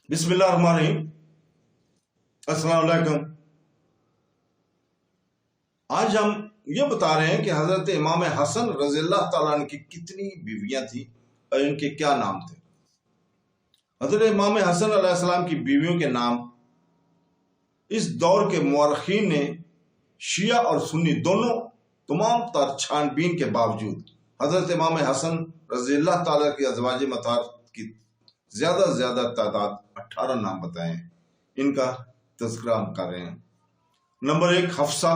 बिस्मिल्लाहिर्रहमानिर्रहीम। अस्सलाम वालेकुम। आज हम ये बता रहे हैं कि हजरत इमाम हसन रज़ियल्लाहु ताला अन्हु की कितनी बीवियां थी और इनके क्या नाम थे। हजरत इमाम हसन अलैहिस्सलाम की बीवियों के नाम इस दौर के मुअर्रिखीन ने शिया और सुन्नी दोनों तमाम तर छानबीन के बावजूद हजरत इमाम हसन रज़ियल्लाहु ताला की अज़वाज मतार की ज्यादा से ज्यादा तादाद 18 नाम बताए हैं। इनका तज़किरा हम कर रहे हैं। नंबर 1 हफ्सा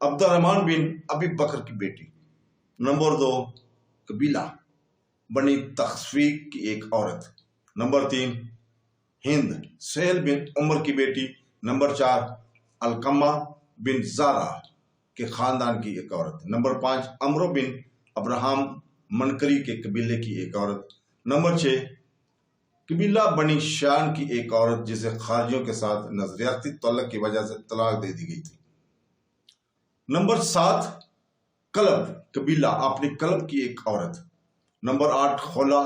अब्दुर्रहमान बिन अबी बकर की बेटी। नंबर 2 कबीला बनी तखफीक की एक औरत। नंबर 3 हिंद सहल बिन उमर की बेटी। नंबर 4 अलकमा बिन जारा के खानदान की एक औरत। नंबर 5 अमरो बिन अब्राहम मनकरी के कबीले की एक औरत। नंबर 6 कबीला बनी शान की एक औरत जिसे खारजियों के साथ नजरियाती तल्लुक की वजह से तलाक दे दी गई थी। नंबर 7 कलब कबीला अपनी कलब की एक औरत। नंबर 8 खोला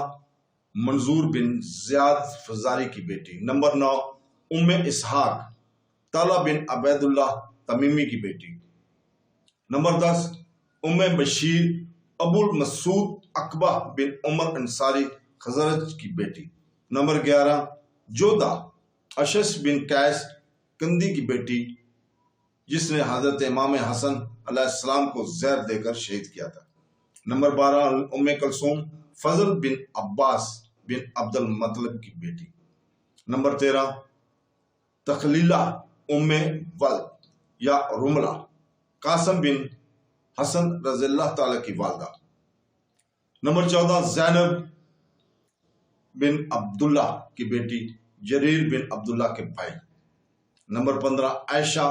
मंजूर बिन जियाद फजारी की बेटी। नंबर 9 उम्मे इसहाक ताला बिन अबैदुल्लाह तमीमी की बेटी। नंबर 10 उम्मे बशीर अबुल मसूद अकबा बिन उमर अंसारी खजरज की बेटी। नंबर 11 जोधा अशस बिन कैस कंदी की बेटी जिसने हजरत इमाम हसन अलैहिस्सलाम को जहर देकर शहीद किया था। नंबर 12 उम्मे कलसूम फजल बिन अब्बास बिन अब्दुल मतलब की बेटी। नंबर 13 तखलीला उम्मे वल्द या रुमला कासम बिन हसन रज़ियल्लाहु ताला की वालदा। नंबर 14 जैनब बिन अब्दुल्ला की बेटी जरीर बिन अब्दुल्ला के भाई। नंबर 15 आयशा।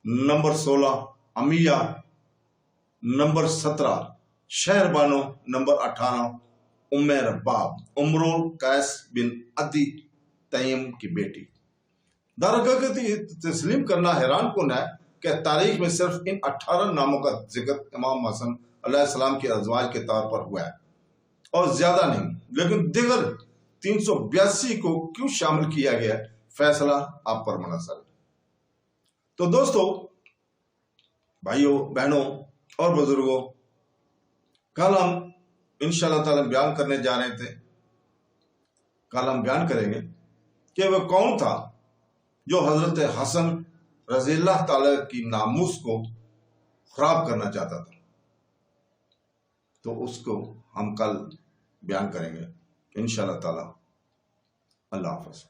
नंबर 16 अमिया। नंबर 17 शहरबानो। नंबर 18 उम्मे रबाब उमरुल कैस बिन अदी तयम की बेटी। दरहकीकत तस्लीम करना हैरान कुन है कि तारीख में सिर्फ इन 18 नामों का जिक्र इमाम हसन अलैहिस्सलाम के अज़वाज के तौर पर हुआ है और ज्यादा नहीं, लेकिन दिगर 382 को क्यों शामिल किया गया फैसला आप पर मुनहसर है। तो दोस्तों, भाइयों, बहनों और बुजुर्गों, कल हम इंशाअल्लाह ताला बयान करने जा रहे थे। कल हम बयान करेंगे कि वह कौन था जो हजरत हसन रज़ियल्लाहु ताला की नामूस को खराब करना चाहता था। तो उसको हम कल बयान करेंगे इंशाअल्लाह ताला। अल्लाह हाफ़िज़।